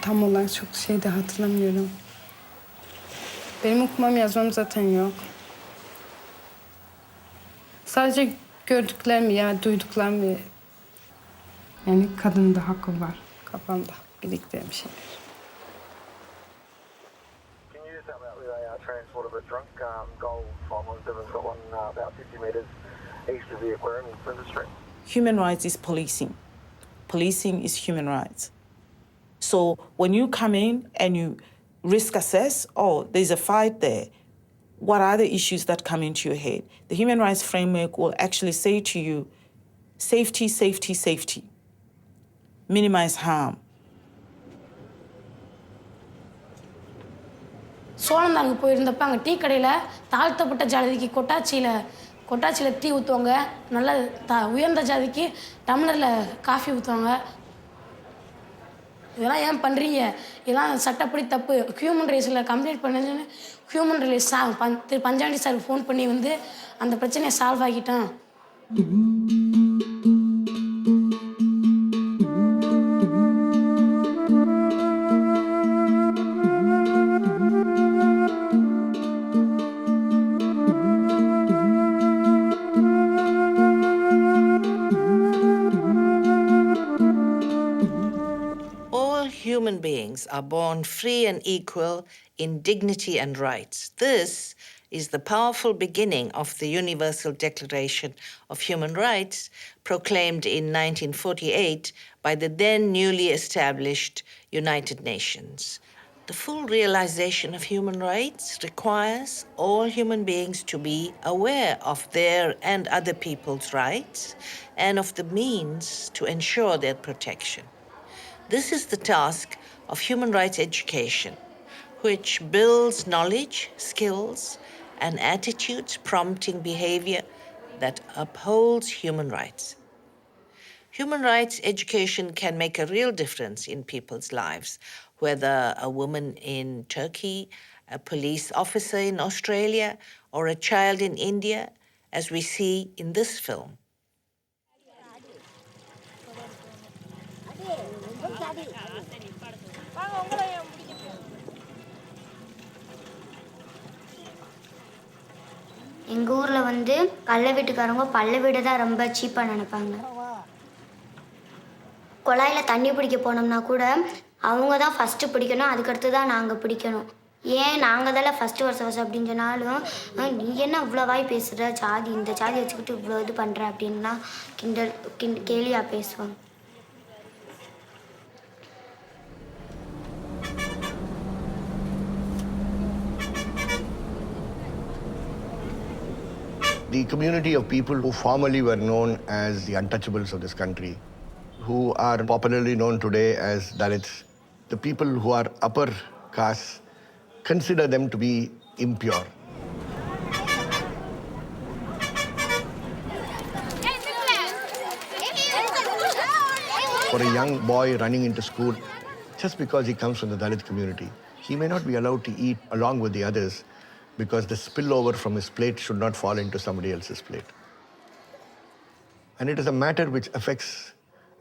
tam olarak çok şey de hatırlamıyorum. Benim okumam yazmam zaten yok. Sadece gördüklerimi ya duyduklarımı, yani kadının da hakkı var kafamda biriktiren bir şeyler. Can you just help out with a transport of a drunk gold finalist? We've got one about 50 metres east of the aquarium in Flinders Street. Human rights is policing. Policing is human rights. So when you come in and you risk assess, oh, there's a fight there, what are the issues that come into your head? The human rights framework will actually say to you, safety, safety, safety. Minimize harm. சோழந்தாங்க போயிருந்தப்ப அங்கே tea கடையில் தாழ்த்தப்பட்ட ஜாதிக்கு கொட்டாச்சியில் tea ஊற்றுவாங்க. நல்ல உயர்ந்த ஜாதிக்கு டம்ளரில் coffee ஊற்றுவாங்க. இதெல்லாம் ஏன் பண்ணுறீங்க? இதெல்லாம் சட்டப்படி தப்பு. ஹியூமன் ரைட்ஸில் கம்ப்ளைண்ட் பண்ணதுன்னு ஹியூமன் ரைட்ஸ் திரு பஞ்சாண்டி சார் ஃபோன் பண்ணி வந்து அந்த பிரச்சனையை சால்வ் ஆகிட்டான். Human beings are born free and equal in dignity and rights. This is the powerful beginning of the Universal Declaration of Human Rights, proclaimed in 1948 by the then newly established United Nations. The full realization of human rights requires all human beings to be aware of their and other people's rights and of the means to ensure their protection. This is the task of human rights education, which builds knowledge, skills, and attitudes prompting behavior that upholds human rights. Human rights education can make a real difference in people's lives, whether a woman in Turkey, a police officer in Australia, or a child in India, as we see in this film. எங்கள் ஊரில் வந்து கள்ள வீட்டுக்காரங்க பல்ல வீடு தான் ரொம்ப சீப்பாக நினைப்பாங்க. குழாயில் தண்ணி பிடிக்க போனோம்னா கூட அவங்க தான் ஃபஸ்ட்டு பிடிக்கணும், அதுக்கடுத்து தான் நாங்கள் பிடிக்கணும். ஏன் நாங்கள் தானே ஃபஸ்ட்டு வருஷம் அப்படின்னு சொன்னாலும் நீ என்ன இவ்வளோ வாய் பேசுகிற, ஜாதி இந்த ஜாதி வச்சுக்கிட்டு இவ்வளோ இது பண்ணுற அப்படின்லாம் கேலியாக பேசுவாங்க. The community of people who formerly were known as the untouchables of this country, who are popularly known today as Dalits, the people who are upper caste, consider them to be impure. For a young boy running into school, just because he comes from the Dalit community, he may not be allowed to eat along with the others, because the spillover from his plate should not fall into somebody else's plate. And it is a matter which affects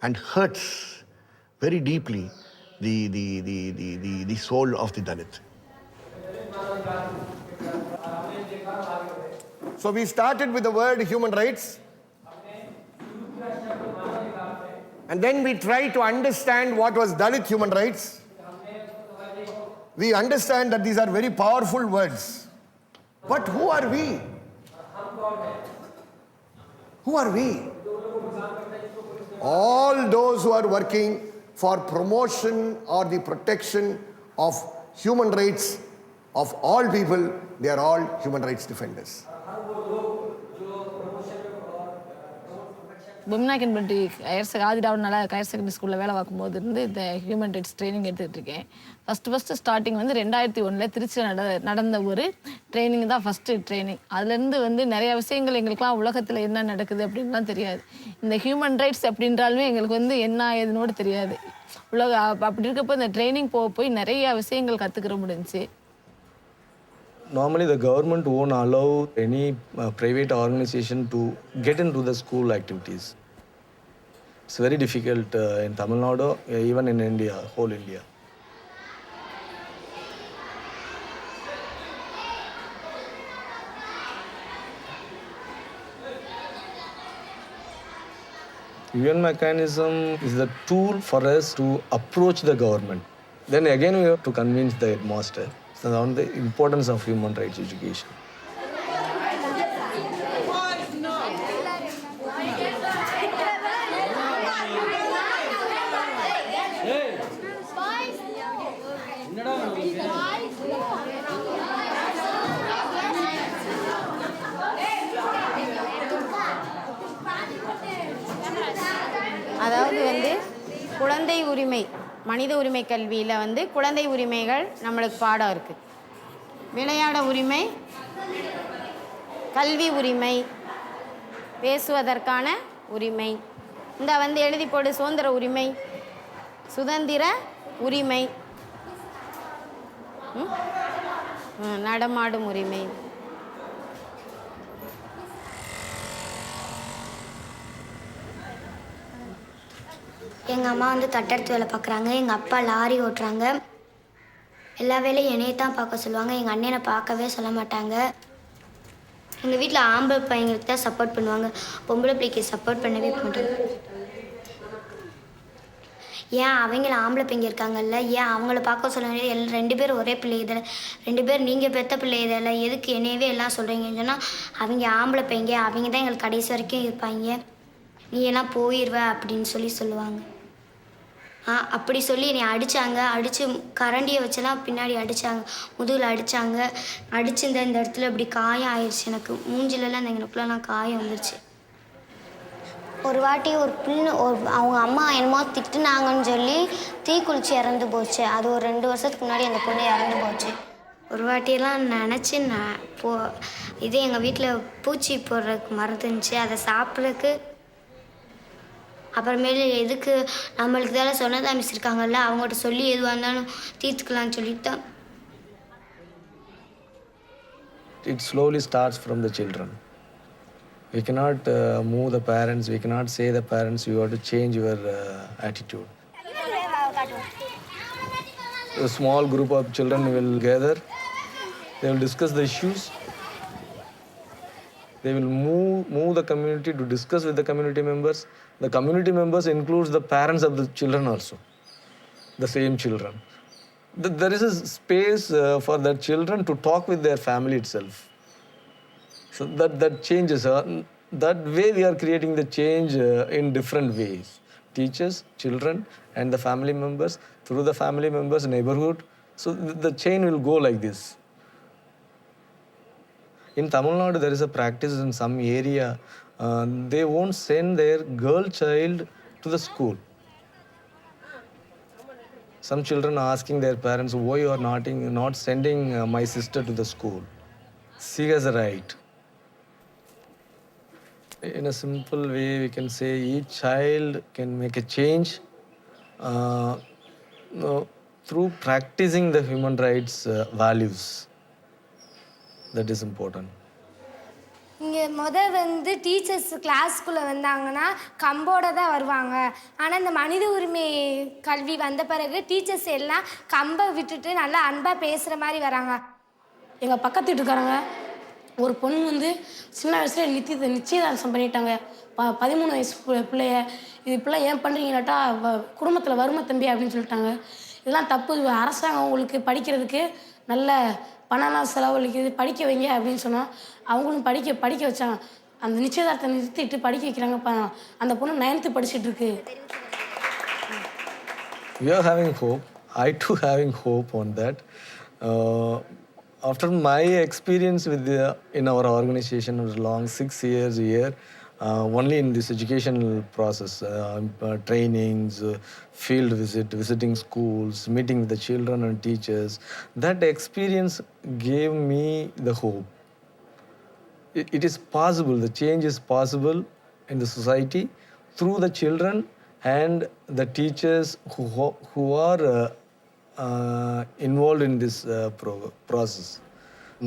and hurts very deeply the soul of the Dalit. So we started with the word human rights. And then we tried to understand what was Dalit human rights. We understand that these are very powerful words. But who are we? Who are we? All those who are working for promotion or the protection of human rights of all people, they are all human rights defenders. Women can be ஆதிராவனால higher secondary ஸ்கூலில் வேலை பார்க்கும்போது இருந்து இந்த human rights training எடுத்துகிட்டு இருக்கேன். First starting வந்து 2001 திருச்சியில் நடந்த ஒரு ட்ரைனிங் தான் ஃபஸ்ட்டு ட்ரைனிங். அதுலேருந்து வந்து நிறையா விஷயங்கள் எங்களுக்குலாம் உலகத்தில் என்ன நடக்குது அப்படின்லாம் தெரியாது. இந்த ஹியூமன் ரைட்ஸ் அப்படின்றாலுமே எங்களுக்கு வந்து என்ன ஏதுனோடு தெரியாது. அப்படி இருக்கப்போ இந்த ட்ரைனிங் போய் நிறையா விஷயங்கள் கற்றுக்கிற முடிஞ்சிச்சு. Normally, the government won't allow any private organization to get into the school activities. It's very difficult in Tamil Nadu, even in India, whole India. UN mechanism is the tool for us to approach the government. Then again we have to convince the headmaster on the importance of human rights education. அதாவது வந்து குழந்தை உரிமை மனித உரிமை கல்வியில் வந்து குழந்தை உரிமைகள் நம்மளுக்கு பாடம் இருக்குது. விளையாட உரிமை, கல்வி உரிமை, பேசுவதற்கான உரிமை, இந்த வந்து எழுதி போடு சுதந்திர உரிமை, சுதந்திர உரிமை, நடமாடும் உரிமை. எங்கள் அம்மா வந்து தட்டெடுத்து வேலை பார்க்குறாங்க, எங்கள் அப்பா லாரி ஓட்டுறாங்க. எல்லா வேலையும் என்னையை தான் பார்க்க சொல்லுவாங்க, எங்கள் அண்ணனை பார்க்கவே சொல்ல மாட்டாங்க. எங்கள் வீட்டில் ஆம்பளை பையங்களுக்கு தான் சப்போர்ட் பண்ணுவாங்க, பொம்பளை பிள்ளைக்கு சப்போர்ட் பண்ணவே மாட்டாங்க. ஏன் அவங்கள ஆம்பளை பையங்க இருக்காங்கல்ல, ஏன் அவங்கள பார்க்க சொல்ல வேண்டியது 2 பேரும் ஒரே பிள்ளை இதில் 2 பேர் நீங்கள் பெற்ற பிள்ளை இதில் எதுக்கு என்னையவே எல்லாம் சொல்கிறீங்கன்னு சொன்னால் அவங்க ஆம்பளை பையங்க, அவங்க தான் எங்களுக்கு கடைசி வரைக்கும் இருப்பாங்க, நீ எல்லாம் போயிடுவ அப்படின்னு சொல்லுவாங்க. அப்படி சொல்லி என்னை அடித்தாங்க. அடித்து கரண்டியை வச்செல்லாம் பின்னாடி அடித்தாங்க, முதுகில் அடித்தாங்க. அடித்து இந்த இடத்துல இப்படி காயம் ஆயிடுச்சு, எனக்கு மூஞ்சிலெல்லாம் இந்த எனக்குள்ளலாம் காயம் வந்துருச்சு. ஒரு வாட்டி ஒரு அவங்க அம்மா என்னமோ திட்டுனாங்கன்னு சொல்லி தீக்குளிச்சு இறந்து போச்சு. அது ஒரு 2 வருஷத்துக்கு முன்னாடி அந்த பொண்ணு இறந்து போச்சு. ஒரு வாட்டியெல்லாம் நினச்சி இதே எங்கள் வீட்டில் பூச்சி போடுறதுக்கு மருந்து இருந்துச்சு, அதை சாப்பிட்றதுக்கு அப்புறமேலு எதுக்கு நம்மளுக்கு தானே சொன்னதா மிஸ் இருக்காங்கல்ல, அவங்கள்ட்ட சொல்லி எதுவாக இருந்தாலும் தீர்த்துக்கலான்னு சொல்லிட்டு தான். It slowly starts from the children. We cannot move the parents, we cannot say the parents, you have to change your attitude. A small group of children will gather, they will discuss the issues. They will move the community to discuss with the community members. The community members includes the parents of the children also, the same children. There is a space for the children to talk with their family itself. So that changes. That way we are creating the change in different ways. Teachers, children, and the family members, through the family members, neighborhood. So the chain will go like this. In Tamil Nadu, there is a practice in some area, they won't send their girl child to the school. Some children are asking their parents, why you are not sending my sister to the school? She has a right. In a simple way, we can say each child can make a change through practicing the human rights values. That is important. இங்கே வந்து teachers கிளாஸ்க்குள்ளே வந்தாங்கன்னா கம்போட தான் வருவாங்க. ஆனால் இந்த மனித உரிமை கல்வி வந்த பிறகு டீச்சர்ஸ் எல்லாம் கம்பை விட்டுட்டு நல்லா அன்பாக பேசுகிற மாதிரி வராங்க. எங்கள் பக்கத்து வீட்டுக்காரங்க ஒரு பொண்ணு வந்து சின்ன வயசுல நிச்சயதார்த்தம் பண்ணிட்டாங்க. 13 வயசு பிள்ளைய. இது இப்படிலாம் ஏன் பண்ணுறீங்கன்னாட்டா குடும்பத்தில் வரும தம்பி அப்படின்னு சொல்லிட்டாங்க. இதெல்லாம் தப்பு, அரசாங்கம் உங்களுக்கு படிக்கிறதுக்கு நல்ல பணம்லாம் செலவழிக்குது, படிக்க வைங்க அப்படின்னு சொன்னோம். அவங்களும் படிக்க வச்சாங்க. அந்த நிச்சயதார்த்தத்தை நிறுத்திட்டு படிக்க வைக்கிறாங்க. அந்த பொண்ணு 9th படிச்சுட்டு இருக்கு. We are having hope. I too having hope on that. After my experience in our organization was long 6 years here, only in this educational process, trainings, field visiting schools, meeting with the children and teachers, that experience gave me the hope. It is possible, the change is possible in the society through the children and the teachers who are involved in this process.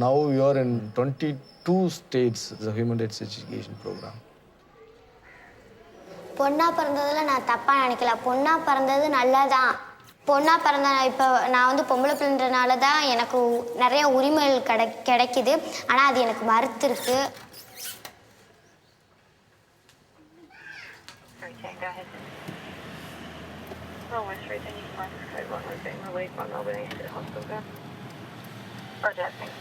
Now we are in 22 states, the human rights education program. பொண்ணா பிறந்ததில் நான் தப்பாக நினைக்கல. பொண்ணா பிறந்தது நல்லதான். பொண்ணா பிறந்த இப்போ நான் வந்து பொம்பளை பிள்ளைன்றனால தான் எனக்கு நிறைய உரிமைகள் கிடைக்குது. ஆனால் அது எனக்கு மறுத்துருக்கு. Go ahead. Runway 3, then you find this code 1 was being relieved by Melbourne East to the hospital ground. Roger, thanks.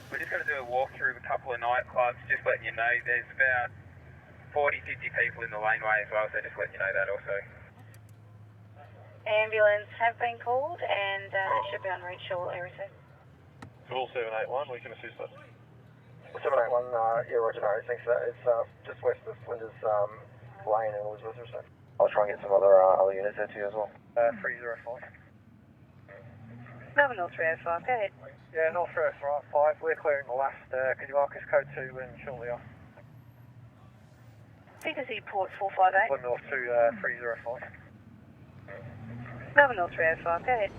We're just going to do a walkthrough of a couple of nightclubs, just letting you know there's about 40, 50 people in the laneway as well, so just letting you know that also. Ambulance have been called and it should be on reach all area soon. Call 781, we can assist us. 781, yeah, roger, no, thanks for that. It's just west of Flinders Lane and Elizabeth or so. I'll try and get some other units there too as well. 305. Melbourne North 305, go ahead. Yeah, North 305, we're clearing the last, could you mark us code 2 and shortly off? Victory Port 458. Melbourne North 305. Melbourne North 305, go ahead.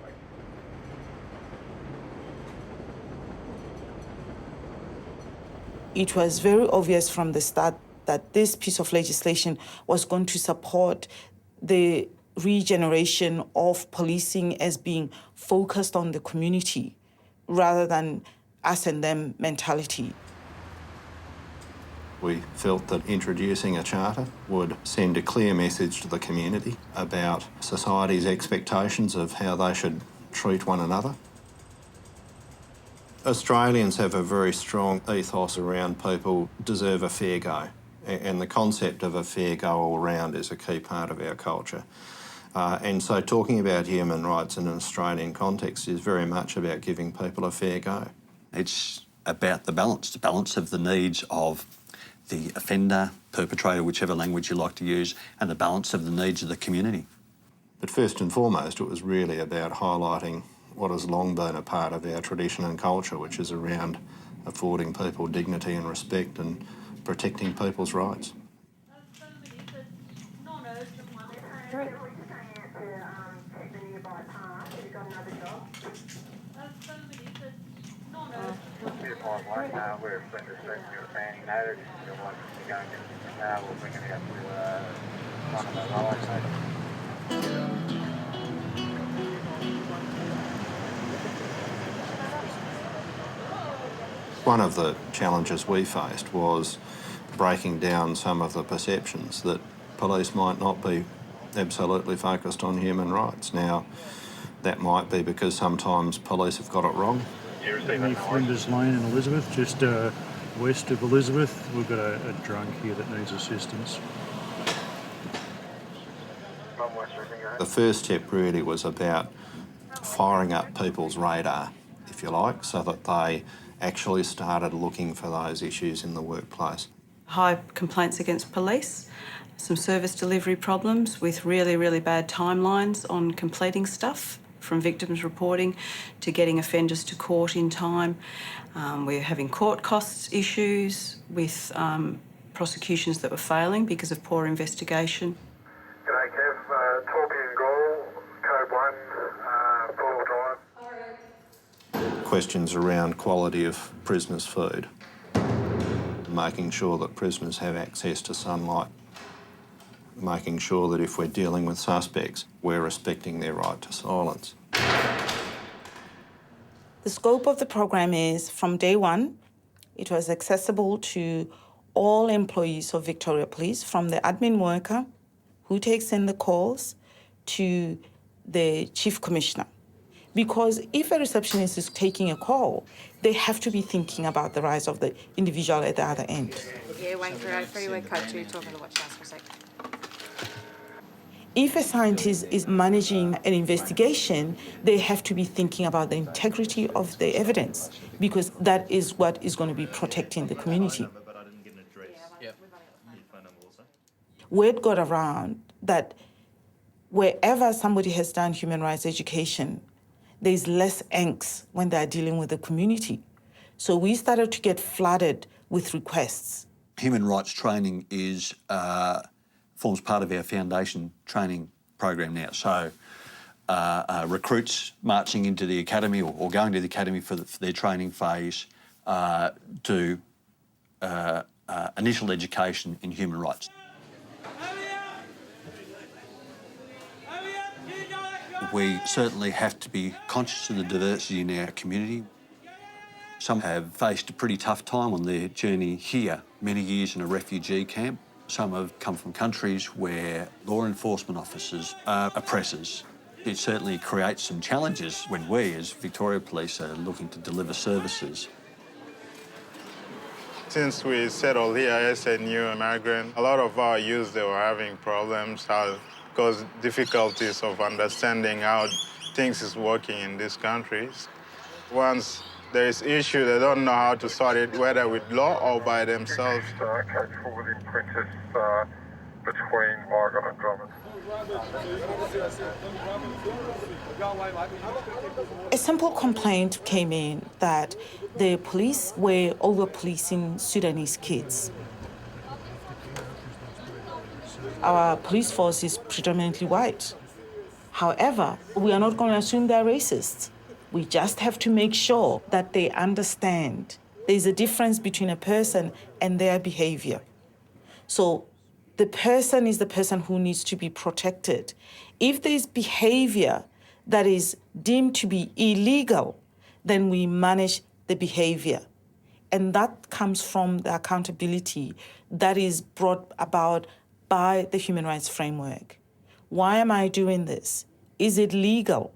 It was very obvious from the start that this piece of legislation was going to support the regeneration of policing as being focused on the community rather than us and them mentality. We felt that introducing a charter would send a clear message to the community about society's expectations of how they should treat one another. Australians have a very strong ethos around people deserve a fair go, and the concept of a fair go all round is a key part of our culture. And so talking about human rights in an Australian context is very much about giving people a fair go. It's about the balance of the needs of the offender, perpetrator, whichever language you like to use, and the balance of the needs of the community. But first and foremost, it was really about highlighting what has long been a part of our tradition and culture, which is around affording people dignity and respect and protecting people's rights. We're Flinders Street, you're fanning noted. If you're wanting to go and we'll bring it out to one of the railway stations. One of the challenges we faced was breaking down some of the perceptions that police might not be absolutely focused on human rights. Now, that might be because sometimes police have got it wrong. Near Flinders Lane in Elizabeth, just west of Elizabeth, we've got a drunk here that needs assistance. The first step really was about firing up people's radar, if you like, so that they actually started looking for those issues in the workplace. High complaints against police, some service delivery problems with really, really bad timelines on completing stuff, from victims reporting to getting offenders to court in time. We're having court costs issues with prosecutions that were failing because of poor investigation. G'day Kev, Torquay Goal, code 1, four-wheel drive. Questions around quality of prisoners' food, making sure that prisoners have access to sunlight, making sure that if we're dealing with suspects, we're respecting their right to silence. The scope of the program is, from day one, it was accessible to all employees of Victoria Police, from the admin worker who takes in the calls to the Chief Commissioner. Because if a receptionist is taking a call, they have to be thinking about the rights of the individual at the other end. Yeah, wait for our freeway code 2, talking to watch house for a sec. If a scientist is managing an investigation, they have to be thinking about the integrity of the evidence, because that is what is going to be protecting the community. Word got around that wherever somebody has done human rights education, there's less angst when they're dealing with the community. So we started to get flooded with requests. Human rights training is forms part of our foundation training program now. So recruits marching into the academy or going to the academy for their training phase do initial education in human rights. We certainly have to be conscious of the diversity in our community. Some have faced a pretty tough time on their journey here, many years in a refugee camp. Some have come from countries where law enforcement officers are oppressors. It certainly creates some challenges when we, as Victoria Police, are looking to deliver services. Since we settled here as a new immigrant, a lot of our youth, they were having problems, caused difficulties of understanding how things is working in these countries. Once there is issue, they don't know how to sort it, whether with law or by themselves. Code forwarding Princess between Oregon and Drummond. A simple complaint came in that the police were over-policing Sudanese kids. Our police force is predominantly white. However, we are not going to assume they're racist. We just have to make sure that they understand there's a difference between a person and their behavior. So the person is the person who needs to be protected. If there's behavior that is deemed to be illegal, then we manage the behavior. And that comes from the accountability that is brought about by the human rights framework. Why am I doing this? Is it legal?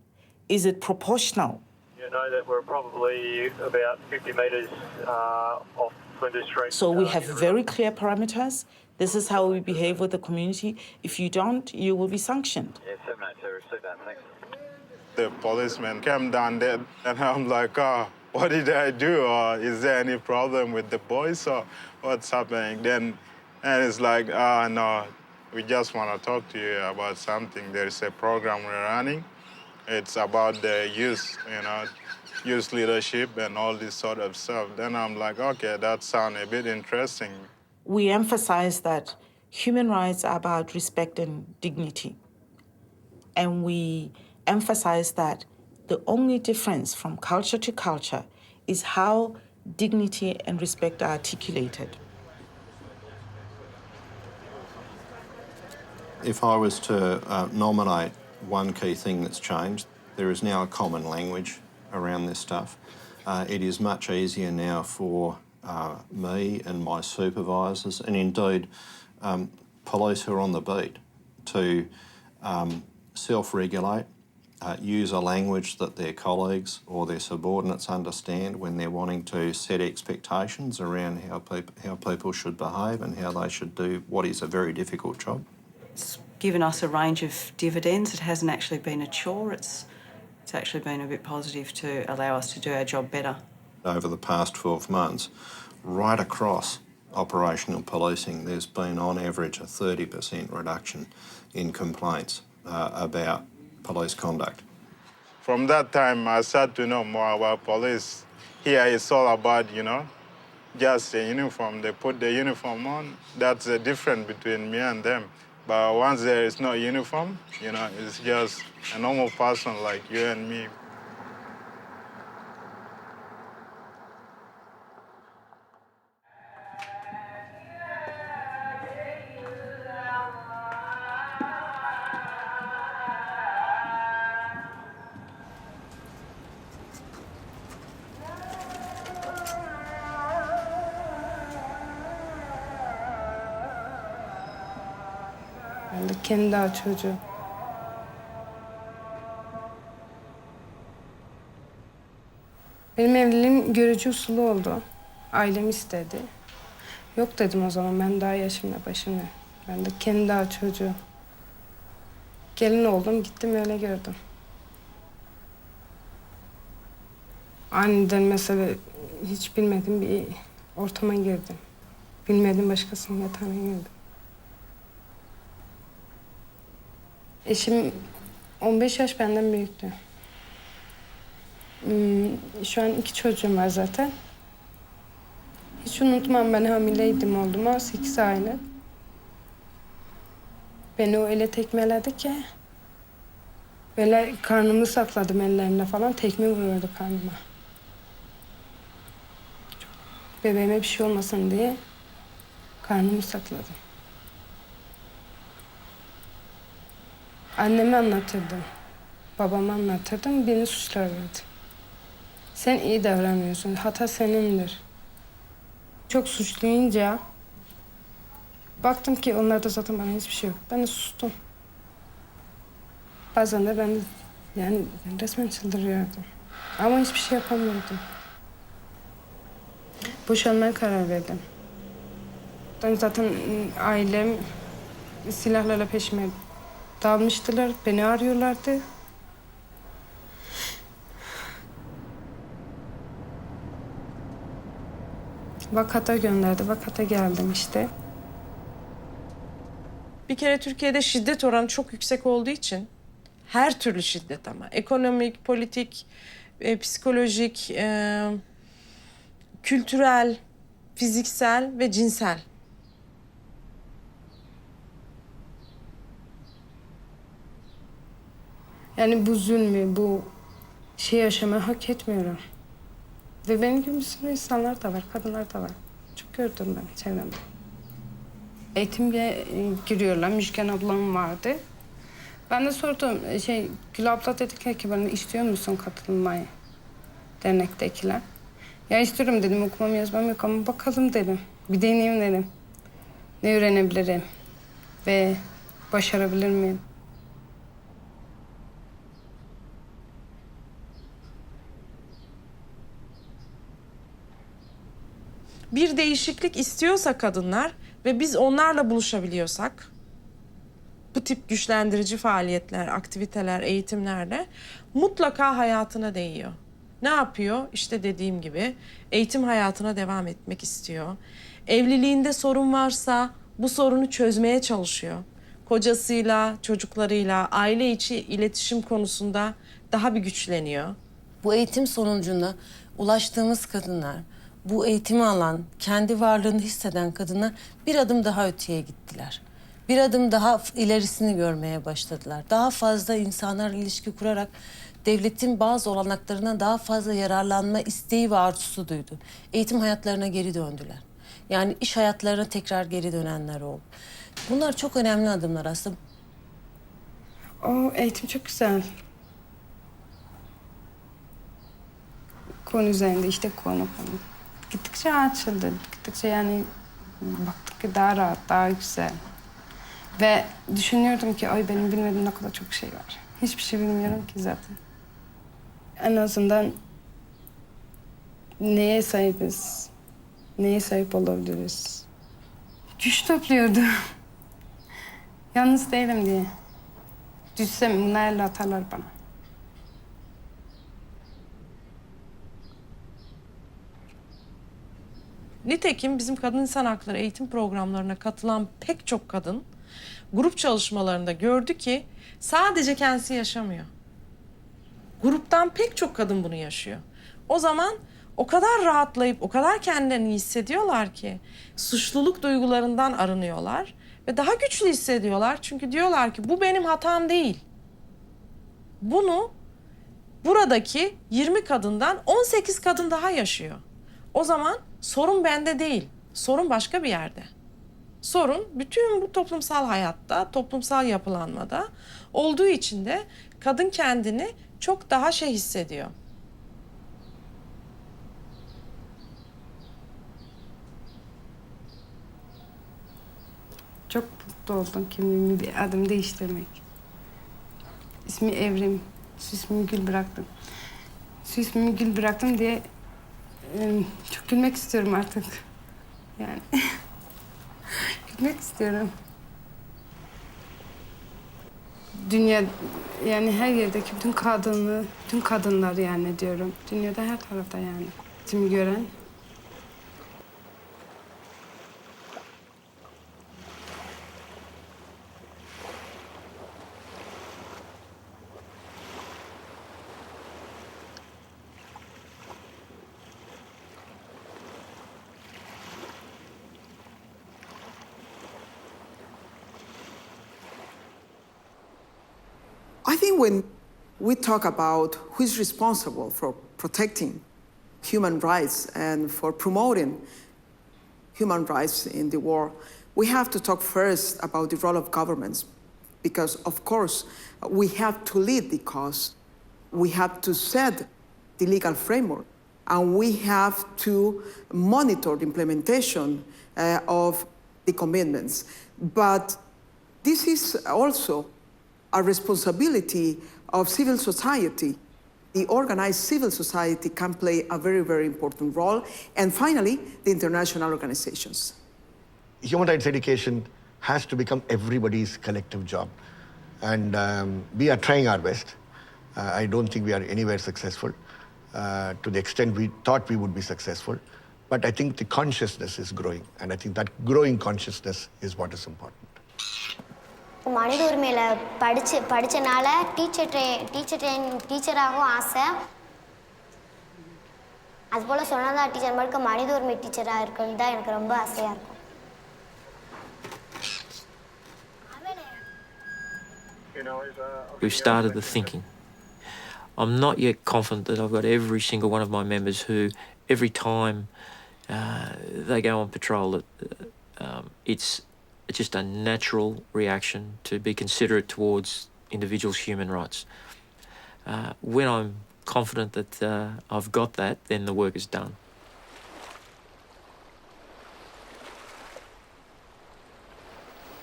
Is it proportional? You know that we're probably about 50 metres off Flinders Street. So we have very clear parameters. This is how we behave with the community. If you don't, you will be sanctioned. Yeah, 782, receive that, thanks. The policeman came down there, and I'm like, oh, what did I do? Or is there any problem with the boys, or what's happening? And it's like, no, we just want to talk to you about something. There's a program we're running. It's about the youth, youth leadership and all this sort of stuff. Then I'm like, okay, that sounds a bit interesting. We emphasize that human rights are about respect and dignity. And we emphasize that the only difference from culture to culture is how dignity and respect are articulated. If I was to nominate one key thing that's changed, there is now a common language around this stuff. It is much easier now for me and my supervisors, and indeed police who are on the beat, to self-regulate, use a language that their colleagues or their subordinates understand when they're wanting to set expectations around how people should behave and how they should do what is a very difficult job. It's given us a range of dividends. It hasn't actually been a chore. It's actually been a bit positive to allow us to do our job better. Over the past 12 months, right across operational policing, there's been on average a 30% reduction in complaints about police conduct. From that time, I started to know more about police. Here it's all about, just a uniform. They put the uniform on. That's the difference between me and them. But once there is no uniform, it's just a normal person like you and me. Ben de kendi daha çocuğu. Benim evliliğim görücü usulü oldu. Ailem istedi. Yok dedim o zaman, ben daha yaşımda başımda. Ben de kendi daha çocuğu. Gelin oldum, gittim öyle gördüm. Aniden mesela hiç bilmediğim bir ortama girdim. Bilmediğim başkasının yatağına girdim. Eşim 15 yaş benden büyüktü. Şu an 2 çocuğum var zaten. Hiç unutmam, ben hamileydim olduğuma 8 aylık. Beni o öyle tekmeledi ki. Böyle karnımı sakladım ellerimle falan, tekme vuruyordu karnıma. Bebeğime bir şey olmasın diye karnımı sakladım. Anneme anlatırdım, babama anlatırdım, beni suçlarlardı. Sen iyi davranıyorsun. Hata senindir. Çok suçlayınca baktım ki onlarda zaten bana hiçbir şey yok. Ben de sustum. Bazen de ben resmen çıldırıyordum. Ama hiçbir şey yapamıyordum. Boşanmaya karar verdim. Ben zaten ailem silahlarla peşime dalmıştılar. Beni arıyorlardı. Vakata gönderdi. Vakata geldim işte. Bir kere Türkiye'de şiddet oranı çok yüksek olduğu için her türlü şiddet ama ekonomik, politik, psikolojik, kültürel, fiziksel ve cinsel. Yani bu zulmü, bu yaşamayı hak etmiyorum. Ve benim gibi bir sürü insanlar da var, kadınlar da var. Çok gördüm ben çevremde. Eğitimle giriyorlar. Müjgan ablam vardı. Ben de sordum. Gül abla dedi ki bana istiyor musun katılmayı? Dernektekiler. Ya istiyorum dedim. Okumam yazmam yok ama bakalım dedim. Bir deneyeyim dedim. Ne öğrenebilirim? Ve başarabilir miyim? Bir değişiklik istiyorsa kadınlar ve biz onlarla buluşabiliyorsak bu tip güçlendirici faaliyetler, aktiviteler, eğitimlerle mutlaka hayatına değiyor. Ne yapıyor? İşte dediğim gibi eğitim hayatına devam etmek istiyor. Evliliğinde sorun varsa bu sorunu çözmeye çalışıyor. Kocasıyla, çocuklarıyla, aile içi iletişim konusunda daha bir güçleniyor. Bu eğitim sonucunda ulaştığımız kadınlar, bu eğitimi alan, kendi varlığını hisseden kadınlar bir adım daha öteye gittiler. Bir adım daha ilerisini görmeye başladılar. Daha fazla insanlarla ilişki kurarak devletin bazı olanaklarına daha fazla yararlanma isteği ve arzusu duydu. Eğitim hayatlarına geri döndüler. Yani iş hayatlarına tekrar geri dönenler oldu. Bunlar çok önemli adımlar aslında. O eğitim çok güzel. Konu üzerinde işte konu. Gittikçe açıldı. Gittikçe baktık ki daha rahat, daha güzel. Ve düşünüyordum ki ay benim bilmediğim ne kadar çok şey var. Hiçbir şey bilmiyorum ki zaten. En azından neye sahibiz? Neye sahip olabiliriz? Güç topluyordum. Yalnız değilim diye. Düşsem bunlarla atarlar bana. Nitekim bizim kadın insan hakları eğitim programlarına katılan pek çok kadın grup çalışmalarında gördü ki sadece kendisi yaşamıyor. Gruptan pek çok kadın bunu yaşıyor. O zaman o kadar rahatlayıp o kadar kendilerini iyi hissediyorlar ki suçluluk duygularından arınıyorlar ve daha güçlü hissediyorlar. Çünkü diyorlar ki bu benim hatam değil. Bunu buradaki 20 kadından 18 kadın daha yaşıyor. O zaman sorun bende değil, sorun başka bir yerde. Sorun bütün bu toplumsal hayatta, toplumsal yapılanmada olduğu için de kadın kendini çok daha hissediyor. Çok mutlu oldum kimliğimi bir adım değiştirmek. İsmi Evrim, ismimi Gül bıraktım. Şu ismimi Gül bıraktım diye çok gülmek istiyorum artık. Yani gülmek istiyorum. Dünya her yerdeki bütün kadınlar diyorum. Dünyada her tarafta Tüm gören. I think when we talk about who is responsible for protecting human rights and for promoting human rights in the world, we have to talk first about the role of governments, because of course we have to lead the cause. We have to set the legal framework. and we have to monitor the implementation of the commitments. But this is also a responsibility of civil society. The organized civil society can play a very, very important role. And finally, the international organizations. Human rights education has to become everybody's collective job. And we are trying our best. I don't think we are anywhere successful to the extent we thought we would be successful. But I think the consciousness is growing. And I think that growing consciousness is what is important. மனித உரிமையில் படித்தனால டீச்சராகவும் ஆசை. அதுபோல் சொன்னதா teacher மாதிரி மனித உரிமை டீச்சராக இருக்குன்னு தான் எனக்கு ரொம்ப ஆசையாக இருக்கும். We've started the thinking. I'm not yet confident that I've got every single one of my members who, every time they go on patrol, it's just a natural reaction to be considerate towards individuals' human rights. When I'm confident that I've got that, then the work is done.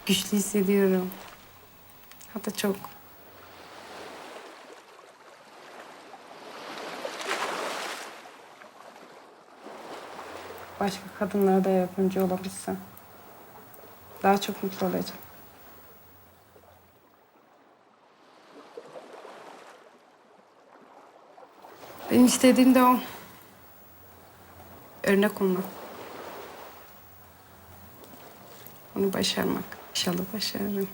Güçlü hissediyorum. Hatta çok. Başka kadınlara da yardımcı olabilsem daha çok mutlu olacağım. Benim istediğim de o. Örnek olmak. Onu başarmak. İnşallah başarırım.